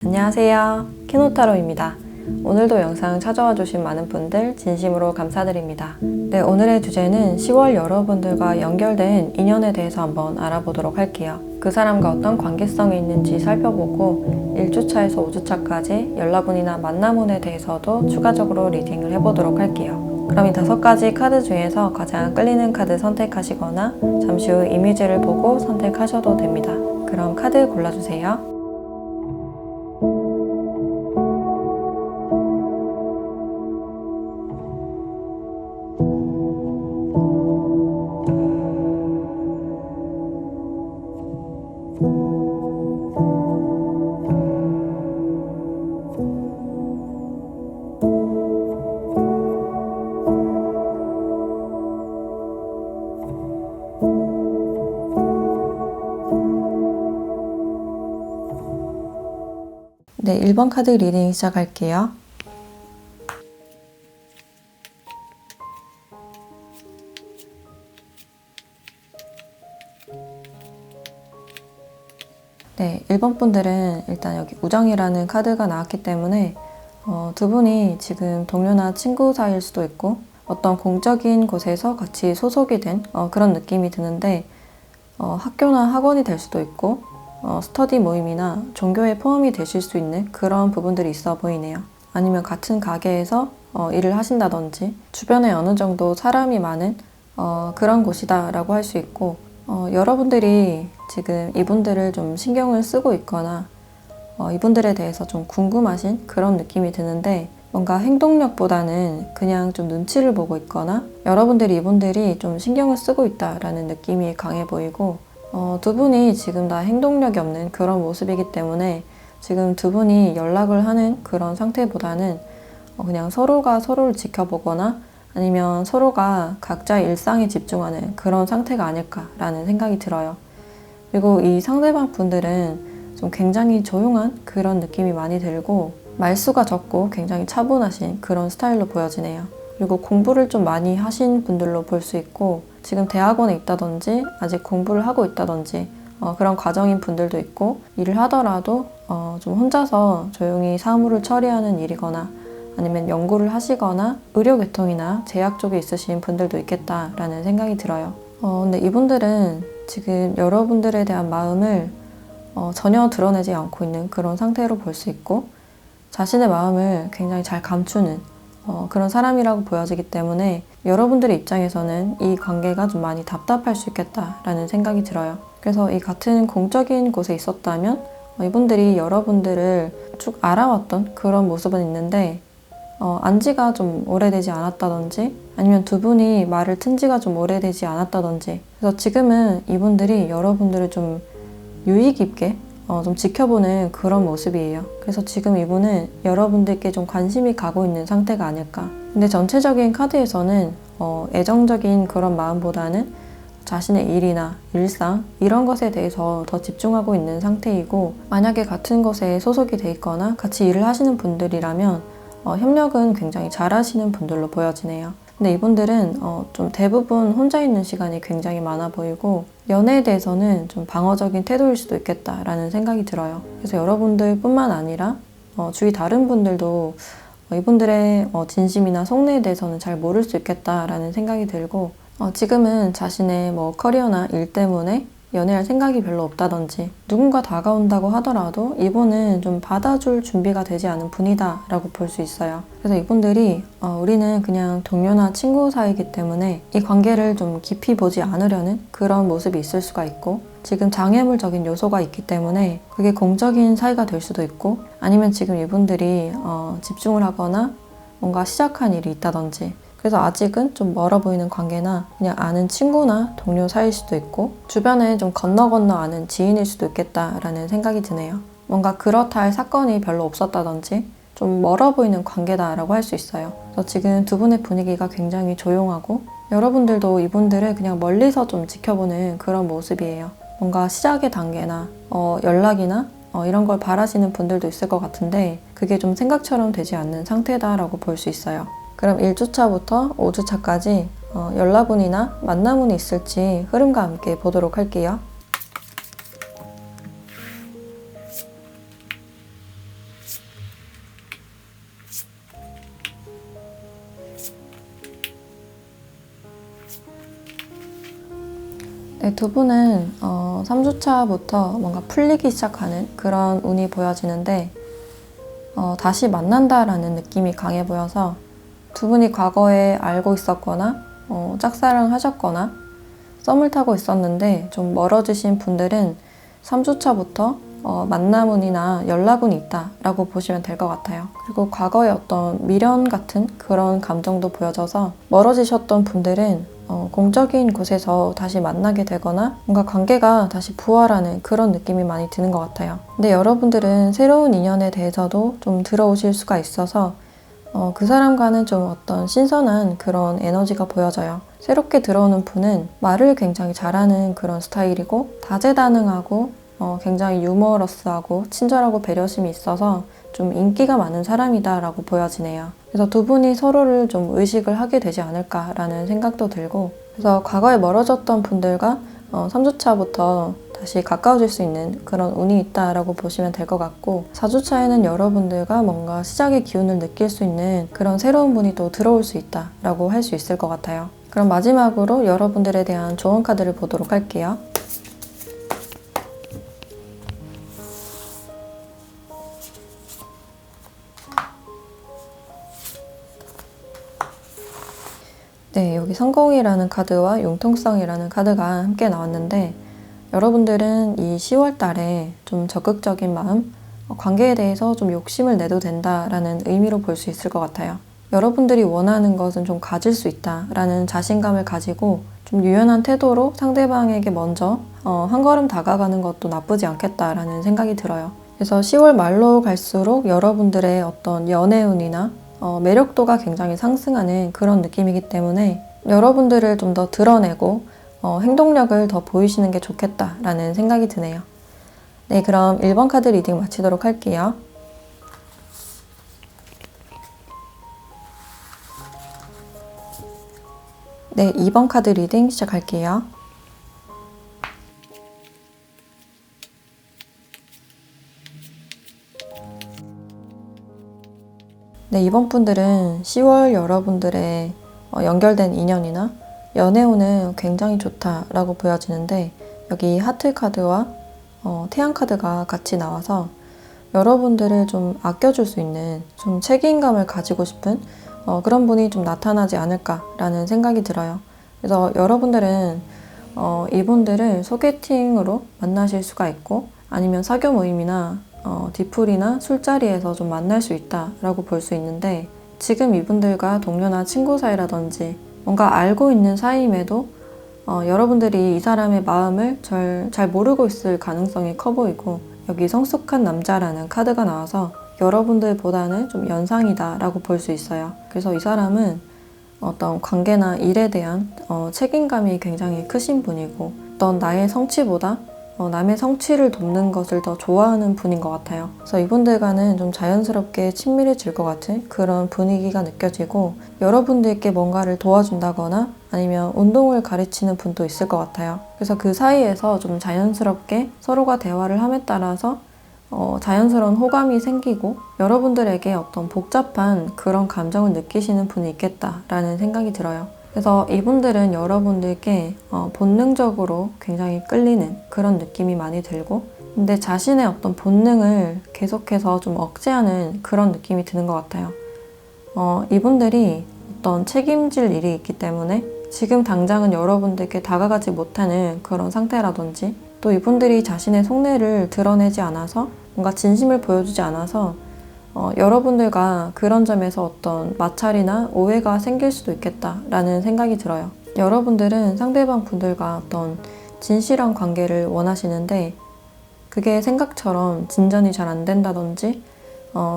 안녕하세요. 키노타로입니다. 오늘도 영상 찾아와 주신 많은 분들 진심으로 감사드립니다. 네, 오늘의 주제는 10월 여러분들과 연결된 인연에 대해서 한번 알아보도록 할게요. 그 사람과 어떤 관계성이 있는지 살펴보고 1주차에서 5주차까지 연락운이나 만남운에 대해서도 추가적으로 리딩을 해보도록 할게요. 그럼 이 5가지 카드 중에서 가장 끌리는 카드 선택하시거나 잠시 후 이미지를 보고 선택하셔도 됩니다. 그럼 카드 골라주세요. 네, 1번 카드 리딩 시작할게요. 네, 1번 분들은 일단 여기 우정이라는 카드가 나왔기 때문에 두 분이 지금 동료나 친구 사이일 수도 있고 어떤 공적인 곳에서 같이 소속이 된 그런 느낌이 드는데 학교나 학원이 될 수도 있고 스터디 모임이나 종교에 포함이 되실 수 있는 그런 부분들이 있어 보이네요. 아니면 같은 가게에서 일을 하신다든지 주변에 어느 정도 사람이 많은 그런 곳이다 라고 할 수 있고 여러분들이 지금 이분들을 좀 신경을 쓰고 있거나 이분들에 대해서 좀 궁금하신 그런 느낌이 드는데 뭔가 행동력보다는 그냥 좀 눈치를 보고 있거나 여러분들이 이분들이 좀 신경을 쓰고 있다라는 느낌이 강해 보이고 두 분이 지금 다 행동력이 없는 그런 모습이기 때문에 지금 두 분이 연락을 하는 그런 상태보다는 그냥 서로가 서로를 지켜보거나 아니면 서로가 각자의 일상에 집중하는 그런 상태가 아닐까라는 생각이 들어요. 그리고 이 상대방 분들은 좀 굉장히 조용한 그런 느낌이 많이 들고 말수가 적고 굉장히 차분하신 그런 스타일로 보여지네요. 그리고 공부를 좀 많이 하신 분들로 볼 수 있고 지금 대학원에 있다든지 아직 공부를 하고 있다든지 그런 과정인 분들도 있고 일을 하더라도 좀 혼자서 조용히 사무를 처리하는 일이거나 아니면 연구를 하시거나 의료계통이나 제약 쪽에 있으신 분들도 있겠다라는 생각이 들어요. 근데 이분들은 지금 여러분들에 대한 마음을 전혀 드러내지 않고 있는 그런 상태로 볼 수 있고 자신의 마음을 굉장히 잘 감추는 그런 사람이라고 보여지기 때문에 여러분들의 입장에서는 이 관계가 좀 많이 답답할 수 있겠다라는 생각이 들어요. 그래서 이 같은 공적인 곳에 있었다면 이분들이 여러분들을 쭉 알아왔던 그런 모습은 있는데 안지가 좀 오래되지 않았다든지 아니면 두 분이 말을 튼 지가 좀 오래되지 않았다든지 그래서 지금은 이분들이 여러분들을 좀 유의 깊게 좀 지켜보는 그런 모습이에요. 그래서 지금 이분은 여러분들께 좀 관심이 가고 있는 상태가 아닐까. 근데 전체적인 카드에서는 애정적인 그런 마음보다는 자신의 일이나 일상 이런 것에 대해서 더 집중하고 있는 상태이고 만약에 같은 곳에 소속이 돼 있거나 같이 일을 하시는 분들이라면 협력은 굉장히 잘 하시는 분들로 보여지네요. 근데 이분들은 좀 대부분 혼자 있는 시간이 굉장히 많아 보이고 연애에 대해서는 좀 방어적인 태도일 수도 있겠다라는 생각이 들어요. 그래서 여러분들 뿐만 아니라 주위 다른 분들도 이분들의 진심이나 속내에 대해서는 잘 모를 수 있겠다라는 생각이 들고 지금은 자신의 커리어나 일 때문에 연애할 생각이 별로 없다든지 누군가 다가온다고 하더라도 이분은 좀 받아줄 준비가 되지 않은 분이다 라고 볼 수 있어요. 그래서 이분들이 우리는 그냥 동료나 친구 사이이기 때문에 이 관계를 좀 깊이 보지 않으려는 그런 모습이 있을 수가 있고 지금 장애물적인 요소가 있기 때문에 그게 공적인 사이가 될 수도 있고 아니면 지금 이분들이 집중을 하거나 뭔가 시작한 일이 있다든지 그래서 아직은 좀 멀어 보이는 관계나 그냥 아는 친구나 동료 사이일 수도 있고 주변에 좀 건너 아는 지인일 수도 있겠다라는 생각이 드네요. 뭔가 그렇다 할 사건이 별로 없었다든지 좀 멀어 보이는 관계다라고 할 수 있어요. 그래서 지금 두 분의 분위기가 굉장히 조용하고 여러분들도 이분들을 그냥 멀리서 좀 지켜보는 그런 모습이에요. 뭔가 시작의 단계나 연락이나 이런 걸 바라시는 분들도 있을 것 같은데 그게 좀 생각처럼 되지 않는 상태다라고 볼 수 있어요. 그럼 1주차부터 5주차까지 연락운이나 만남운이 있을지 흐름과 함께 보도록 할게요. 네, 두 분은 3주차부터 뭔가 풀리기 시작하는 그런 운이 보여지는데 다시 만난다라는 느낌이 강해 보여서 두 분이 과거에 알고 있었거나 짝사랑 하셨거나 썸을 타고 있었는데 좀 멀어지신 분들은 3주차부터 만남운이나 연락운이 있다라고 보시면 될 것 같아요. 그리고 과거에 어떤 미련 같은 그런 감정도 보여져서 멀어지셨던 분들은 공적인 곳에서 다시 만나게 되거나 뭔가 관계가 다시 부활하는 그런 느낌이 많이 드는 것 같아요. 근데 여러분들은 새로운 인연에 대해서도 좀 들어오실 수가 있어서 그 사람과는 좀 어떤 신선한 그런 에너지가 보여져요. 새롭게 들어오는 분은 말을 굉장히 잘하는 그런 스타일이고 다재다능하고 굉장히 유머러스하고 친절하고 배려심이 있어서 좀 인기가 많은 사람이다라고 보여지네요. 그래서 두 분이 서로를 좀 의식을 하게 되지 않을까라는 생각도 들고, 그래서 과거에 멀어졌던 분들과 3주차부터 다시 가까워질 수 있는 그런 운이 있다라고 보시면 될 것 같고, 4주차에는 여러분들과 뭔가 시작의 기운을 느낄 수 있는 그런 새로운 분이 또 들어올 수 있다라고 할 수 있을 것 같아요. 그럼 마지막으로 여러분들에 대한 조언 카드를 보도록 할게요. 네, 여기 성공이라는 카드와 융통성이라는 카드가 함께 나왔는데, 여러분들은 이 10월 달에 좀 적극적인 마음, 관계에 대해서 좀 욕심을 내도 된다라는 의미로 볼 수 있을 것 같아요. 여러분들이 원하는 것은 좀 가질 수 있다라는 자신감을 가지고 좀 유연한 태도로 상대방에게 먼저 한 걸음 다가가는 것도 나쁘지 않겠다라는 생각이 들어요. 그래서 10월 말로 갈수록 여러분들의 어떤 연애운이나 매력도가 굉장히 상승하는 그런 느낌이기 때문에 여러분들을 좀 더 드러내고 행동력을 더 보이시는 게 좋겠다라는 생각이 드네요. 네, 그럼 1번 카드 리딩 마치도록 할게요. 네, 2번 카드 리딩 시작할게요. 네, 이번 분들은 10월 여러분들의 연결된 인연이나 연애운은 굉장히 좋다라고 보여지는데, 여기 하트 카드와 태양 카드가 같이 나와서 여러분들을 좀 아껴줄 수 있는 좀 책임감을 가지고 싶은 그런 분이 좀 나타나지 않을까라는 생각이 들어요. 그래서 여러분들은 이분들을 소개팅으로 만나실 수가 있고, 아니면 사교 모임이나 뒤풀이나 술자리에서 좀 만날 수 있다라고 볼 수 있는데, 지금 이분들과 동료나 친구 사이라든지 뭔가 알고 있는 사이임에도 여러분들이 이 사람의 마음을 잘 모르고 있을 가능성이 커 보이고, 여기 성숙한 남자라는 카드가 나와서 여러분들보다는 좀 연상이다라고 볼 수 있어요. 그래서 이 사람은 어떤 관계나 일에 대한 책임감이 굉장히 크신 분이고, 어떤 나의 성취보다 남의 성취를 돕는 것을 더 좋아하는 분인 것 같아요. 그래서 이분들과는 좀 자연스럽게 친밀해질 것 같은 그런 분위기가 느껴지고, 여러분들께 뭔가를 도와준다거나 아니면 운동을 가르치는 분도 있을 것 같아요. 그래서 그 사이에서 좀 자연스럽게 서로가 대화를 함에 따라서 자연스러운 호감이 생기고, 여러분들에게 어떤 복잡한 그런 감정을 느끼시는 분이 있겠다라는 생각이 들어요. 그래서 이분들은 여러분들께 본능적으로 굉장히 끌리는 그런 느낌이 많이 들고, 근데 자신의 어떤 본능을 계속해서 좀 억제하는 그런 느낌이 드는 것 같아요. 이분들이 어떤 책임질 일이 있기 때문에 지금 당장은 여러분들께 다가가지 못하는 그런 상태라든지, 또 이분들이 자신의 속내를 드러내지 않아서 뭔가 진심을 보여주지 않아서 여러분들과 그런 점에서 어떤 마찰이나 오해가 생길 수도 있겠다라는 생각이 들어요. 여러분들은 상대방 분들과 어떤 진실한 관계를 원하시는데, 그게 생각처럼 진전이 잘 안 된다든지,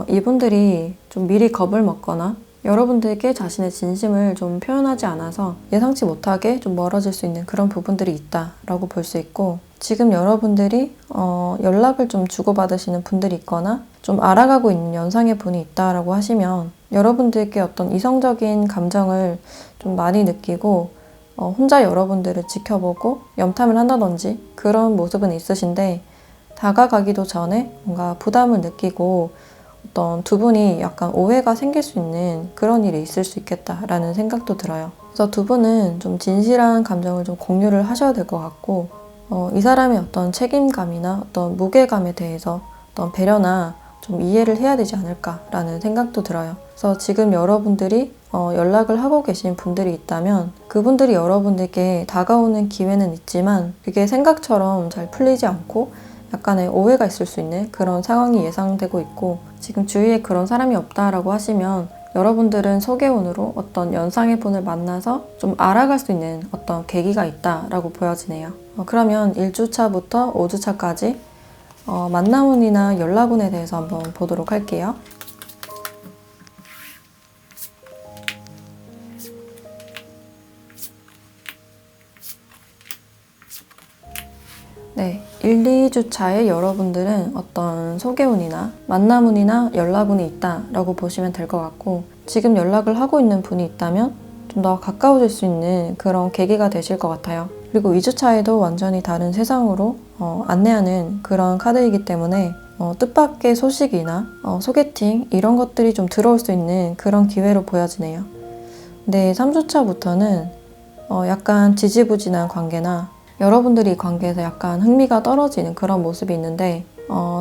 이분들이 좀 미리 겁을 먹거나 여러분들께 자신의 진심을 좀 표현하지 않아서 예상치 못하게 좀 멀어질 수 있는 그런 부분들이 있다라고 볼 수 있고, 지금 여러분들이 연락을 좀 주고받으시는 분들이 있거나 좀 알아가고 있는 연상의 분이 있다라고 하시면, 여러분들께 어떤 이성적인 감정을 좀 많이 느끼고 혼자 여러분들을 지켜보고 염탐을 한다든지 그런 모습은 있으신데, 다가가기도 전에 뭔가 부담을 느끼고 어떤 두 분이 약간 오해가 생길 수 있는 그런 일이 있을 수 있겠다라는 생각도 들어요. 그래서 두 분은 좀 진실한 감정을 좀 공유를 하셔야 될 것 같고, 이 사람의 어떤 책임감이나 어떤 무게감에 대해서 어떤 배려나 좀 이해를 해야 되지 않을까라는 생각도 들어요. 그래서 지금 여러분들이 연락을 하고 계신 분들이 있다면 그분들이 여러분들께 다가오는 기회는 있지만 그게 생각처럼 잘 풀리지 않고 약간의 오해가 있을 수 있는 그런 상황이 예상되고 있고, 지금 주위에 그런 사람이 없다라고 하시면 여러분들은 소개운으로 어떤 연상의 분을 만나서 좀 알아갈 수 있는 어떤 계기가 있다라고 보여지네요. 그러면 1주차부터 5주차까지 만남운이나 연락운에 대해서 한번 보도록 할게요. 네, 1, 2주차에 여러분들은 어떤 소개운이나 만남운이나 연락운이 있다라고 보시면 될 것 같고, 지금 연락을 하고 있는 분이 있다면 좀 더 가까워질 수 있는 그런 계기가 되실 것 같아요. 그리고 2주차에도 완전히 다른 세상으로 안내하는 그런 카드이기 때문에 뜻밖의 소식이나 소개팅 이런 것들이 좀 들어올 수 있는 그런 기회로 보여지네요. 근데 3주차부터는 약간 지지부진한 관계나 여러분들이 이 관계에서 약간 흥미가 떨어지는 그런 모습이 있는데,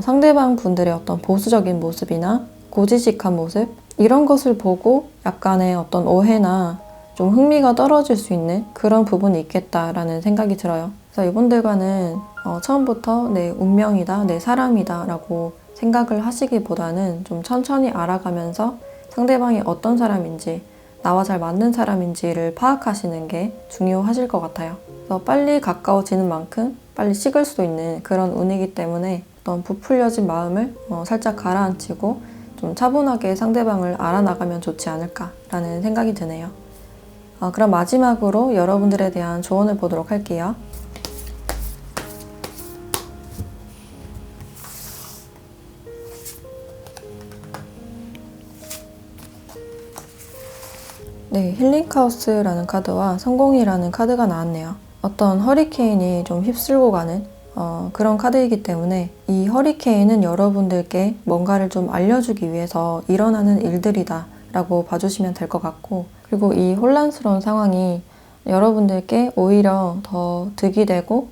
상대방 분들의 어떤 보수적인 모습이나 고지식한 모습 이런 것을 보고 약간의 어떤 오해나 좀 흥미가 떨어질 수 있는 그런 부분이 있겠다라는 생각이 들어요. 그래서 이분들과는 처음부터 내 운명이다, 내 사람이다 라고 생각을 하시기보다는 좀 천천히 알아가면서 상대방이 어떤 사람인지, 나와 잘 맞는 사람인지를 파악하시는 게 중요하실 것 같아요. 그래서 빨리 가까워지는 만큼 빨리 식을 수 있는 그런 운이기 때문에 어떤 부풀려진 마음을 살짝 가라앉히고 좀 차분하게 상대방을 알아나가면 좋지 않을까라는 생각이 드네요. 그럼 마지막으로 여러분들에 대한 조언을 보도록 할게요. 네, 힐링카우스라는 카드와 성공이라는 카드가 나왔네요. 어떤 허리케인이 좀 휩쓸고 가는 그런 카드이기 때문에 이 허리케인은 여러분들께 뭔가를 좀 알려주기 위해서 일어나는 일들이다 라고 봐주시면 될 것 같고, 그리고 이 혼란스러운 상황이 여러분들께 오히려 더 득이 되고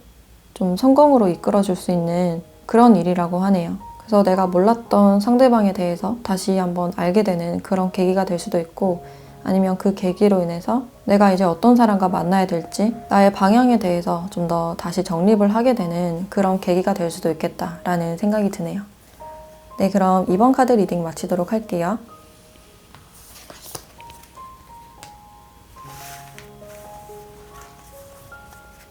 좀 성공으로 이끌어줄 수 있는 그런 일이라고 하네요. 그래서 내가 몰랐던 상대방에 대해서 다시 한번 알게 되는 그런 계기가 될 수도 있고, 아니면 그 계기로 인해서 내가 이제 어떤 사람과 만나야 될지 나의 방향에 대해서 좀 더 다시 정립을 하게 되는 그런 계기가 될 수도 있겠다라는 생각이 드네요. 네, 그럼 이번 카드 리딩 마치도록 할게요.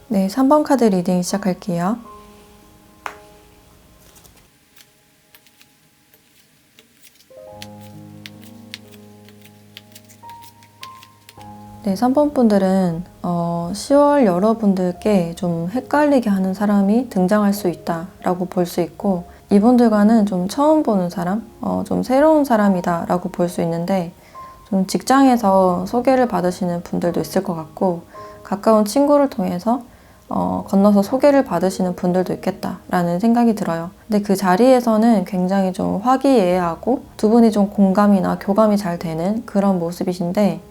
네, 3번 카드 리딩 시작할게요. 네, 3번 분들은 10월 여러분들께 좀 헷갈리게 하는 사람이 등장할 수 있다라고 볼 수 있고, 이분들과는 좀 처음 보는 사람, 좀 새로운 사람이다 라고 볼 수 있는데, 좀 직장에서 소개를 받으시는 분들도 있을 것 같고, 가까운 친구를 통해서 건너서 소개를 받으시는 분들도 있겠다라는 생각이 들어요. 근데 그 자리에서는 굉장히 좀 화기애애하고 두 분이 좀 공감이나 교감이 잘 되는 그런 모습이신데,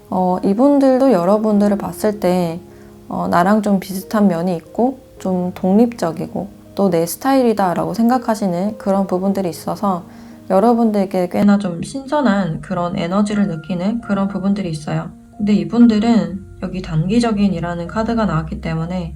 이분들도 여러분들을 봤을 때 나랑 좀 비슷한 면이 있고 좀 독립적이고 또 내 스타일이다 라고 생각하시는 그런 부분들이 있어서 여러분들께 꽤나 좀 신선한 그런 에너지를 느끼는 그런 부분들이 있어요. 근데 이분들은 여기 단기적인이라는 카드가 나왔기 때문에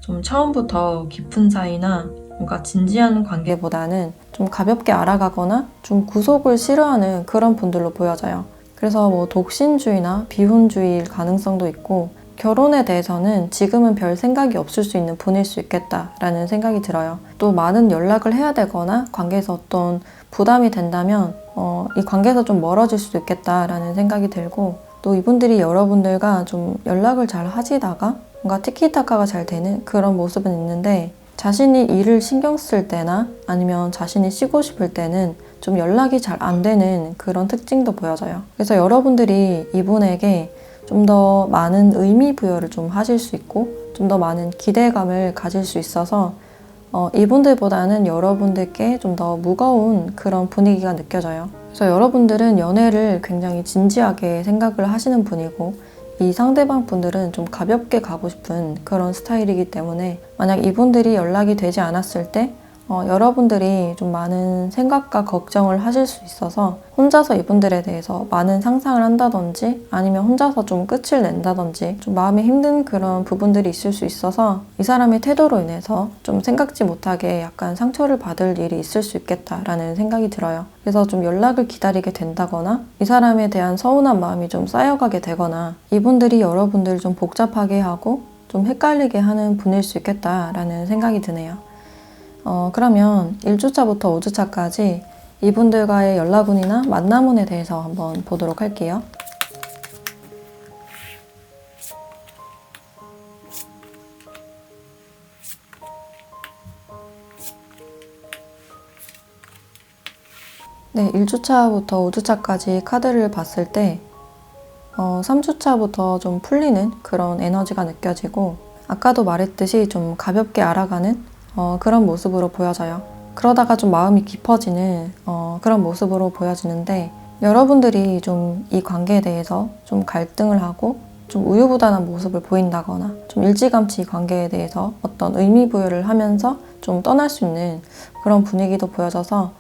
좀 처음부터 깊은 사이나 뭔가 진지한 관계보다는 좀 가볍게 알아가거나 좀 구속을 싫어하는 그런 분들로 보여져요. 그래서 뭐 독신주의나 비혼주의일 가능성도 있고, 결혼에 대해서는 지금은 별 생각이 없을 수 있는 분일 수 있겠다라는 생각이 들어요. 또 많은 연락을 해야 되거나 관계에서 어떤 부담이 된다면 이 관계에서 좀 멀어질 수도 있겠다라는 생각이 들고, 또 이분들이 여러분들과 좀 연락을 잘 하시다가 뭔가 티키타카가 잘 되는 그런 모습은 있는데, 자신이 일을 신경 쓸 때나 아니면 자신이 쉬고 싶을 때는 좀 연락이 잘 안 되는 그런 특징도 보여져요. 그래서 여러분들이 이분에게 좀 더 많은 의미 부여를 좀 하실 수 있고 좀 더 많은 기대감을 가질 수 있어서 이분들보다는 여러분들께 좀 더 무거운 그런 분위기가 느껴져요. 그래서 여러분들은 연애를 굉장히 진지하게 생각을 하시는 분이고, 이 상대방 분들은 좀 가볍게 가고 싶은 그런 스타일이기 때문에 만약 이분들이 연락이 되지 않았을 때 여러분들이 좀 많은 생각과 걱정을 하실 수 있어서 혼자서 이분들에 대해서 많은 상상을 한다든지 아니면 혼자서 좀 끝을 낸다든지 좀 마음이 힘든 그런 부분들이 있을 수 있어서 이 사람의 태도로 인해서 좀 생각지 못하게 약간 상처를 받을 일이 있을 수 있겠다라는 생각이 들어요. 그래서 좀 연락을 기다리게 된다거나 이 사람에 대한 서운한 마음이 좀 쌓여가게 되거나 이분들이 여러분들을 좀 복잡하게 하고 좀 헷갈리게 하는 분일 수 있겠다라는 생각이 드네요. 그러면 1주차부터 5주차까지 이분들과의 연락운이나 만남운에 대해서 한번 보도록 할게요. 네, 1주차부터 5주차까지 카드를 봤을 때 3주차부터 좀 풀리는 그런 에너지가 느껴지고 아까도 말했듯이 좀 가볍게 알아가는 그런 모습으로 보여져요. 그러다가 좀 마음이 깊어지는 그런 모습으로 보여지는데 여러분들이 좀 이 관계에 대해서 좀 갈등을 하고 좀 우유부단한 모습을 보인다거나 좀 일찌감치 이 관계에 대해서 어떤 의미 부여를 하면서 좀 떠날 수 있는 그런 분위기도 보여져서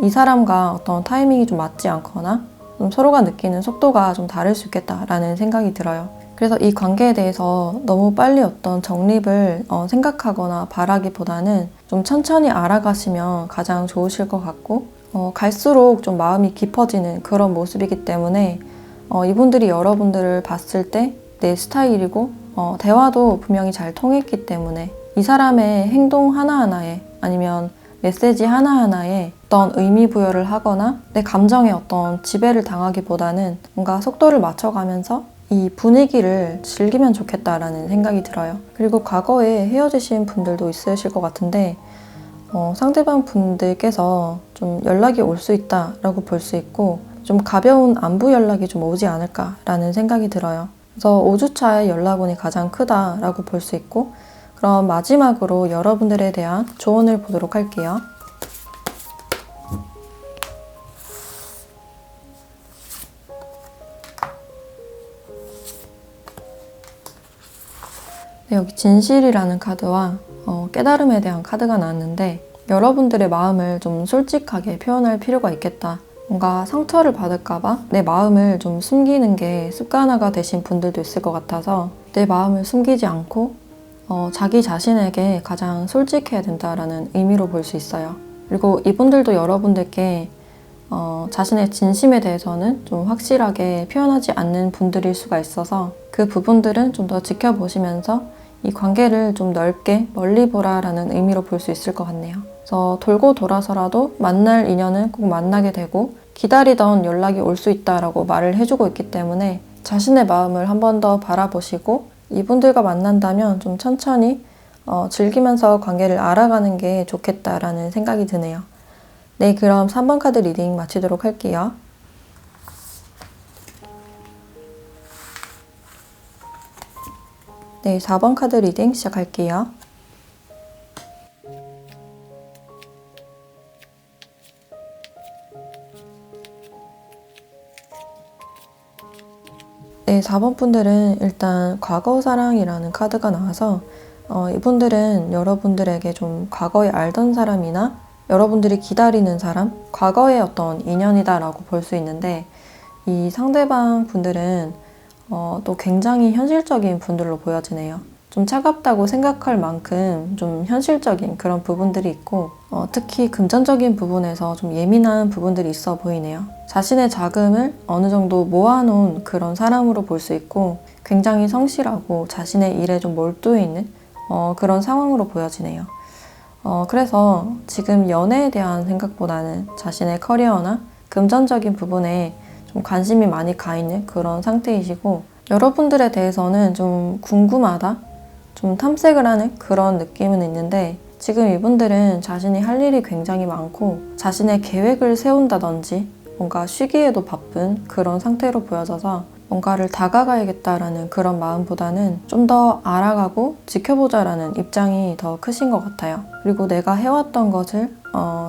이 사람과 어떤 타이밍이 좀 맞지 않거나 좀 서로가 느끼는 속도가 좀 다를 수 있겠다라는 생각이 들어요. 그래서 이 관계에 대해서 너무 빨리 어떤 정립을 생각하거나 바라기보다는 좀 천천히 알아가시면 가장 좋으실 것 같고 갈수록 좀 마음이 깊어지는 그런 모습이기 때문에 이분들이 여러분들을 봤을 때 내 스타일이고 대화도 분명히 잘 통했기 때문에 이 사람의 행동 하나하나에 아니면 메시지 하나하나에 어떤 의미 부여를 하거나 내 감정에 어떤 지배를 당하기보다는 뭔가 속도를 맞춰가면서 이 분위기를 즐기면 좋겠다라는 생각이 들어요. 그리고 과거에 헤어지신 분들도 있으실 것 같은데 상대방 분들께서 좀 연락이 올 수 있다라고 볼 수 있고 좀 가벼운 안부 연락이 좀 오지 않을까라는 생각이 들어요. 그래서 5주차의 연락운이 가장 크다라고 볼 수 있고 그럼 마지막으로 여러분들에 대한 조언을 보도록 할게요. 네, 여기 진실이라는 카드와 깨달음에 대한 카드가 나왔는데 여러분들의 마음을 좀 솔직하게 표현할 필요가 있겠다. 뭔가 상처를 받을까봐 내 마음을 좀 숨기는 게 습관화가 되신 분들도 있을 것 같아서 내 마음을 숨기지 않고 자기 자신에게 가장 솔직해야 된다라는 의미로 볼 수 있어요. 그리고 이분들도 여러분들께 자신의 진심에 대해서는 좀 확실하게 표현하지 않는 분들일 수가 있어서 그 부분들은 좀 더 지켜보시면서 이 관계를 좀 넓게 멀리 보라라는 의미로 볼 수 있을 것 같네요. 그래서 돌고 돌아서라도 만날 인연은 꼭 만나게 되고 기다리던 연락이 올 수 있다라고 말을 해주고 있기 때문에 자신의 마음을 한 번 더 바라보시고 이분들과 만난다면 좀 천천히 즐기면서 관계를 알아가는 게 좋겠다라는 생각이 드네요. 네, 그럼 3번 카드 리딩 마치도록 할게요. 네, 4번 카드 리딩 시작할게요. 네, 4번 분들은 일단 과거 사랑이라는 카드가 나와서 이분들은 여러분들에게 좀 과거에 알던 사람이나 여러분들이 기다리는 사람, 과거의 어떤 인연이다라고 볼 수 있는데 이 상대방 분들은 또 굉장히 현실적인 분들로 보여지네요. 좀 차갑다고 생각할 만큼 좀 현실적인 그런 부분들이 있고 특히 금전적인 부분에서 좀 예민한 부분들이 있어 보이네요. 자신의 자금을 어느 정도 모아놓은 그런 사람으로 볼 수 있고 굉장히 성실하고 자신의 일에 좀 몰두해 있는 그런 상황으로 보여지네요. 그래서 지금 연애에 대한 생각보다는 자신의 커리어나 금전적인 부분에 좀 관심이 많이 가 있는 그런 상태이시고 여러분들에 대해서는 좀 궁금하다, 좀 탐색을 하는 그런 느낌은 있는데 지금 이분들은 자신이 할 일이 굉장히 많고 자신의 계획을 세운다든지 뭔가 쉬기에도 바쁜 그런 상태로 보여져서 뭔가를 다가가야겠다라는 그런 마음보다는 좀 더 알아가고 지켜보자라는 입장이 더 크신 것 같아요. 그리고 내가 해왔던 것을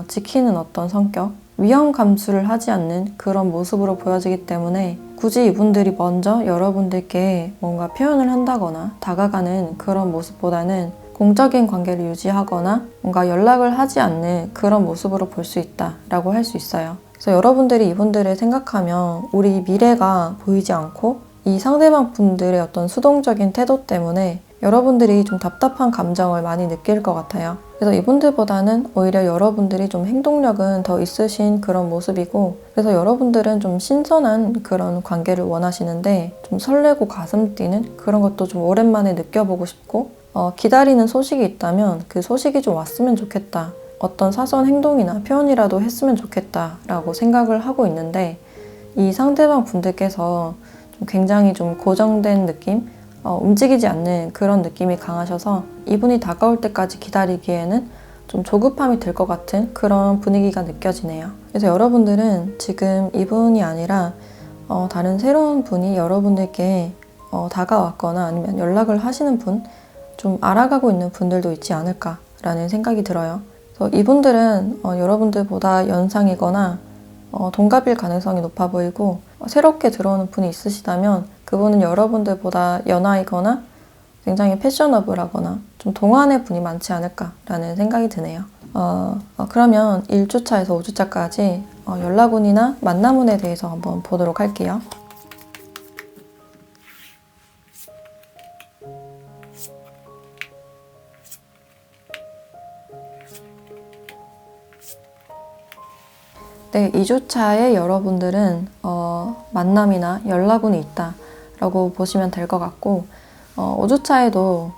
지키는 어떤 성격, 위험 감수를 하지 않는 그런 모습으로 보여지기 때문에 굳이 이분들이 먼저 여러분들께 뭔가 표현을 한다거나 다가가는 그런 모습보다는 공적인 관계를 유지하거나 뭔가 연락을 하지 않는 그런 모습으로 볼 수 있다라고 할 수 있어요. 그래서 여러분들이 이분들을 생각하면 우리 미래가 보이지 않고 이 상대방 분들의 어떤 수동적인 태도 때문에 여러분들이 좀 답답한 감정을 많이 느낄 것 같아요. 그래서 이분들보다는 오히려 여러분들이 좀 행동력은 더 있으신 그런 모습이고, 그래서 여러분들은 좀 신선한 그런 관계를 원하시는데 좀 설레고 가슴 뛰는 그런 것도 좀 오랜만에 느껴보고 싶고, 기다리는 소식이 있다면 그 소식이 좀 왔으면 좋겠다. 어떤 사소한 행동이나 표현이라도 했으면 좋겠다라고 생각을 하고 있는데, 이 상대방 분들께서 좀 굉장히 좀 고정된 느낌? 움직이지 않는 그런 느낌이 강하셔서 이분이 다가올 때까지 기다리기에는 좀 조급함이 들 것 같은 그런 분위기가 느껴지네요. 그래서 여러분들은 지금 이분이 아니라 다른 새로운 분이 여러분들께 다가왔거나 아니면 연락을 하시는 분, 좀 알아가고 있는 분들도 있지 않을까라는 생각이 들어요. 그래서 이분들은 여러분들보다 연상이거나 동갑일 가능성이 높아 보이고, 새롭게 들어오는 분이 있으시다면 그분은 여러분들보다 연하이거나 굉장히 패셔너블하거나 좀 동안의 분이 많지 않을까라는 생각이 드네요. 그러면 1주차에서 5주차까지 연락운이나 만남운에 대해서 한번 보도록 할게요. 네, 2주차에 여러분들은 만남이나 연락운이 있다라고 보시면 될 것 같고, 5주차에도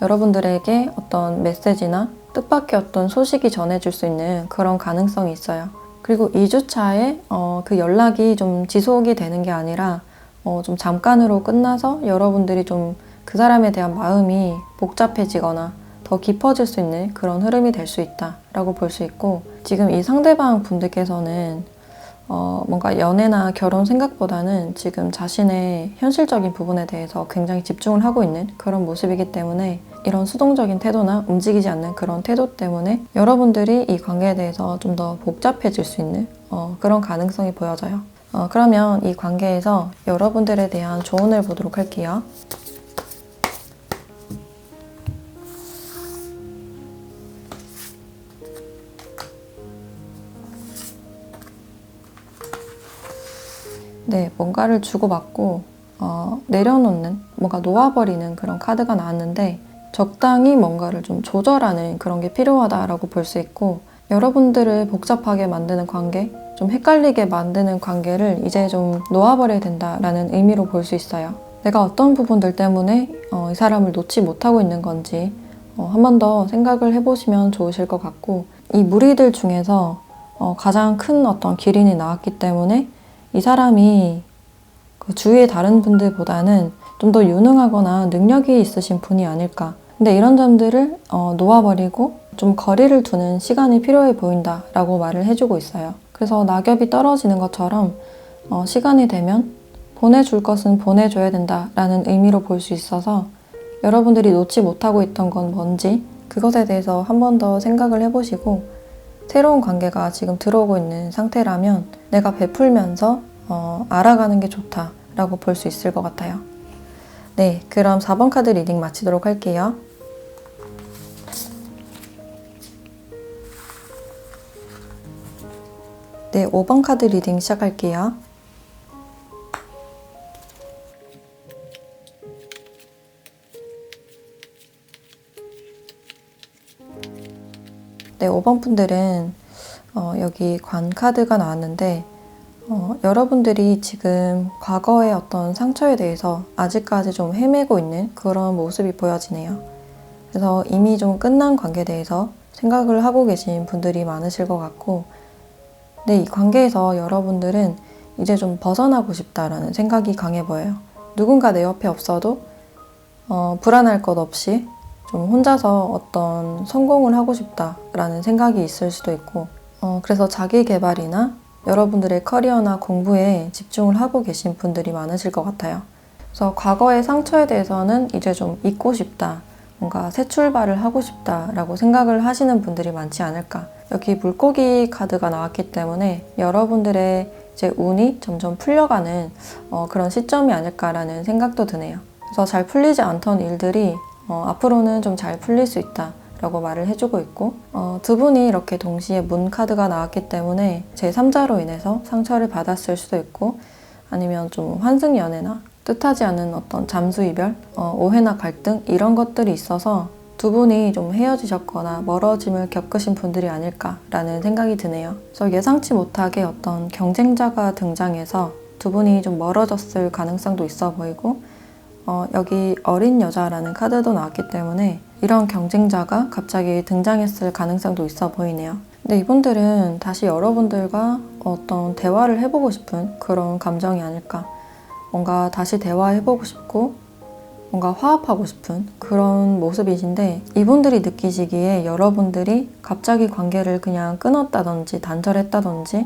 여러분들에게 어떤 메시지나 뜻밖의 어떤 소식이 전해질 수 있는 그런 가능성이 있어요. 그리고 2주차에 그 연락이 좀 지속이 되는 게 아니라 좀 잠깐으로 끝나서 여러분들이 좀 그 사람에 대한 마음이 복잡해지거나 더 깊어질 수 있는 그런 흐름이 될 수 있다라고 볼 수 있고, 지금 이 상대방 분들께서는 뭔가 연애나 결혼 생각보다는 지금 자신의 현실적인 부분에 대해서 굉장히 집중을 하고 있는 그런 모습이기 때문에 이런 수동적인 태도나 움직이지 않는 그런 태도 때문에 여러분들이 이 관계에 대해서 좀 더 복잡해질 수 있는 그런 가능성이 보여져요. 그러면 이 관계에서 여러분들에 대한 조언을 보도록 할게요. 네, 뭔가를 주고받고 내려놓는, 뭔가 놓아버리는 그런 카드가 나왔는데, 적당히 뭔가를 좀 조절하는 그런 게 필요하다라고 볼 수 있고, 여러분들을 복잡하게 만드는 관계, 좀 헷갈리게 만드는 관계를 이제 좀 놓아버려야 된다라는 의미로 볼 수 있어요. 내가 어떤 부분들 때문에 이 사람을 놓지 못하고 있는 건지 한 번 더 생각을 해보시면 좋으실 것 같고, 이 무리들 중에서 가장 큰 어떤 기린이 나왔기 때문에 이 사람이 그 주위의 다른 분들보다는 좀 더 유능하거나 능력이 있으신 분이 아닐까. 근데 이런 점들을 놓아버리고 좀 거리를 두는 시간이 필요해 보인다라고 말을 해주고 있어요. 그래서 낙엽이 떨어지는 것처럼 시간이 되면 보내줄 것은 보내줘야 된다라는 의미로 볼 수 있어서, 여러분들이 놓지 못하고 있던 건 뭔지 그것에 대해서 한 번 더 생각을 해보시고, 새로운 관계가 지금 들어오고 있는 상태라면 내가 베풀면서 알아가는 게 좋다라고 볼 수 있을 것 같아요. 네, 그럼 4번 카드 리딩 마치도록 할게요. 네, 5번 카드 리딩 시작할게요. 네, 5번 분들은 여기 관 카드가 나왔는데, 여러분들이 지금 과거의 어떤 상처에 대해서 아직까지 좀 헤매고 있는 그런 모습이 보여지네요. 그래서 이미 좀 끝난 관계에 대해서 생각을 하고 계신 분들이 많으실 것 같고, 네, 이 관계에서 여러분들은 이제 좀 벗어나고 싶다라는 생각이 강해 보여요. 누군가 내 옆에 없어도 불안할 것 없이 좀 혼자서 어떤 성공을 하고 싶다라는 생각이 있을 수도 있고, 그래서 자기 개발이나 여러분들의 커리어나 공부에 집중을 하고 계신 분들이 많으실 것 같아요. 그래서 과거의 상처에 대해서는 이제 좀 잊고 싶다, 뭔가 새 출발을 하고 싶다라고 생각을 하시는 분들이 많지 않을까. 여기 물고기 카드가 나왔기 때문에 여러분들의 이제 운이 점점 풀려가는 그런 시점이 아닐까라는 생각도 드네요. 그래서 잘 풀리지 않던 일들이 앞으로는 좀 잘 풀릴 수 있다 라고 말을 해주고 있고, 두 분이 이렇게 동시에 문 카드가 나왔기 때문에 제3자로 인해서 상처를 받았을 수도 있고, 아니면 좀 환승연애나 뜻하지 않은 어떤 잠수 이별, 오해나 갈등 이런 것들이 있어서 두 분이 좀 헤어지셨거나 멀어짐을 겪으신 분들이 아닐까라는 생각이 드네요. 그래서 예상치 못하게 어떤 경쟁자가 등장해서 두 분이 좀 멀어졌을 가능성도 있어 보이고, 여기 어린 여자라는 카드도 나왔기 때문에 이런 경쟁자가 갑자기 등장했을 가능성도 있어 보이네요. 근데 이분들은 다시 여러분들과 어떤 대화를 해보고 싶은 그런 감정이 아닐까. 뭔가 다시 대화해보고 싶고 뭔가 화합하고 싶은 그런 모습이신데, 이분들이 느끼시기에 여러분들이 갑자기 관계를 그냥 끊었다든지 단절했다든지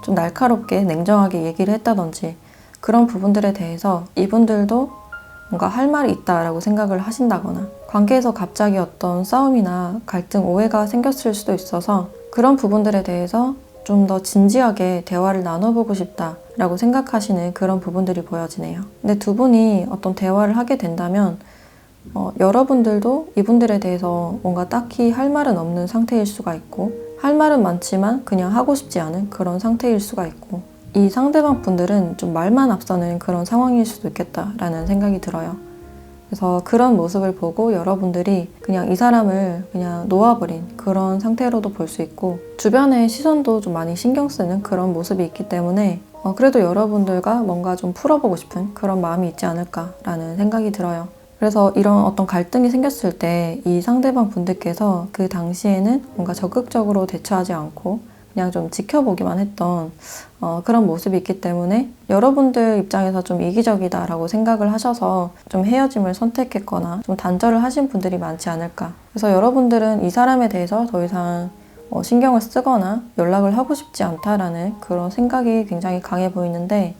좀 날카롭게 냉정하게 얘기를 했다든지 그런 부분들에 대해서 이분들도 뭔가 할 말이 있다라고 생각을 하신다거나, 관계에서 갑자기 어떤 싸움이나 갈등, 오해가 생겼을 수도 있어서 그런 부분들에 대해서 좀 더 진지하게 대화를 나눠보고 싶다라고 생각하시는 그런 부분들이 보여지네요. 근데 두 분이 어떤 대화를 하게 된다면 여러분들도 이분들에 대해서 뭔가 딱히 할 말은 없는 상태일 수가 있고, 할 말은 많지만 그냥 하고 싶지 않은 그런 상태일 수가 있고, 이 상대방 분들은 좀 말만 앞서는 그런 상황일 수도 있겠다라는 생각이 들어요. 그래서 그런 모습을 보고 여러분들이 그냥 이 사람을 그냥 놓아버린 그런 상태로도 볼 수 있고, 주변의 시선도 좀 많이 신경 쓰는 그런 모습이 있기 때문에 그래도 여러분들과 뭔가 좀 풀어보고 싶은 그런 마음이 있지 않을까라는 생각이 들어요. 그래서 이런 어떤 갈등이 생겼을 때 이 상대방 분들께서 그 당시에는 뭔가 적극적으로 대처하지 않고 그냥 좀 지켜보기만 했던 그런 모습이 있기 때문에 여러분들 입장에서 좀 이기적이다라고 생각을 하셔서 좀 헤어짐을 선택했거나 좀 단절을 하신 분들이 많지 않을까. 그래서 여러분들은 이 사람에 대해서 더 이상 신경을 쓰거나 연락을 하고 싶지 않다라는 그런 생각이 굉장히 강해 보이는데,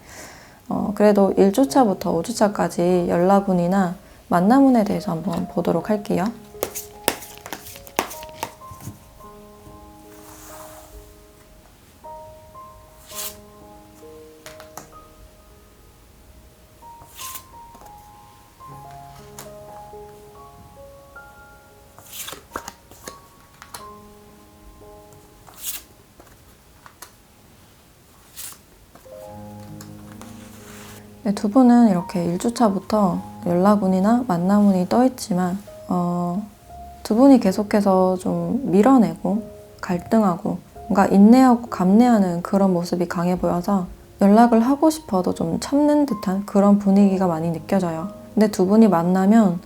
그래도 1주차부터 5주차까지 연락운이나 만남운에 대해서 한번 보도록 할게요. 네, 두 분은 이렇게 1주차부터 연락운이나 만남운이 떠있지만 두 분이 계속해서 좀 밀어내고 갈등하고 뭔가 인내하고 감내하는 그런 모습이 강해 보여서 연락을 하고 싶어도 좀 참는 듯한 그런 분위기가 많이 느껴져요. 근데 두 분이 만나면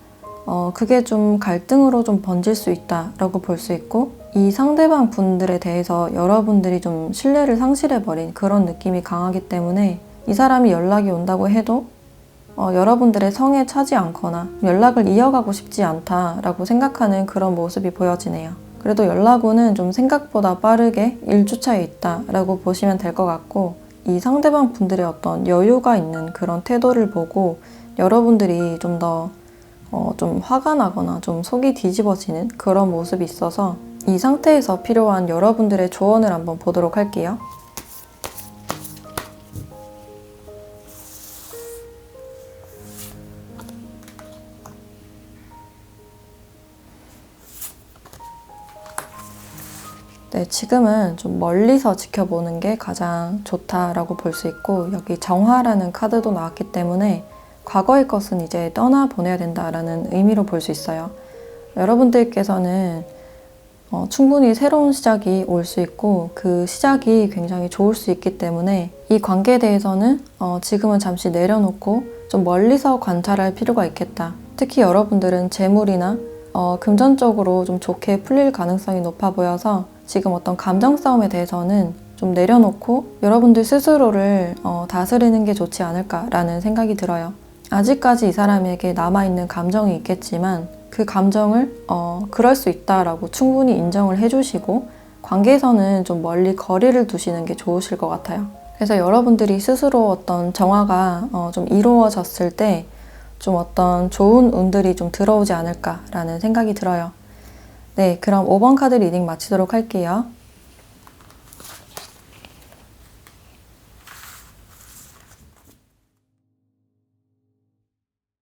그게 좀 갈등으로 좀 번질 수 있다라고 볼 수 있고, 이 상대방 분들에 대해서 여러분들이 좀 신뢰를 상실해버린 그런 느낌이 강하기 때문에 이 사람이 연락이 온다고 해도 여러분들의 성에 차지 않거나 연락을 이어가고 싶지 않다라고 생각하는 그런 모습이 보여지네요. 그래도 연락운은 좀 생각보다 빠르게 1주차에 있다라고 보시면 될 것 같고, 이 상대방 분들의 어떤 여유가 있는 그런 태도를 보고 여러분들이 좀 더 좀 화가 나거나 좀 속이 뒤집어지는 그런 모습이 있어서 이 상태에서 필요한 여러분들의 조언을 한번 보도록 할게요. 네, 지금은 좀 멀리서 지켜보는 게 가장 좋다라고 볼 수 있고, 여기 정화라는 카드도 나왔기 때문에 과거의 것은 이제 떠나보내야 된다라는 의미로 볼 수 있어요. 여러분들께서는 충분히 새로운 시작이 올 수 있고 그 시작이 굉장히 좋을 수 있기 때문에 이 관계에 대해서는 지금은 잠시 내려놓고 좀 멀리서 관찰할 필요가 있겠다. 특히 여러분들은 재물이나 금전적으로 좀 좋게 풀릴 가능성이 높아 보여서 지금 어떤 감정 싸움에 대해서는 좀 내려놓고 여러분들 스스로를 다스리는 게 좋지 않을까라는 생각이 들어요. 아직까지 이 사람에게 남아있는 감정이 있겠지만 그 감정을 그럴 수 있다라고 충분히 인정을 해주시고 관계에서는 좀 멀리 거리를 두시는 게 좋으실 것 같아요. 그래서 여러분들이 스스로 어떤 정화가 좀 이루어졌을 때 좀 어떤 좋은 운들이 좀 들어오지 않을까라는 생각이 들어요. 네, 그럼 5번 카드 리딩 마치도록 할게요.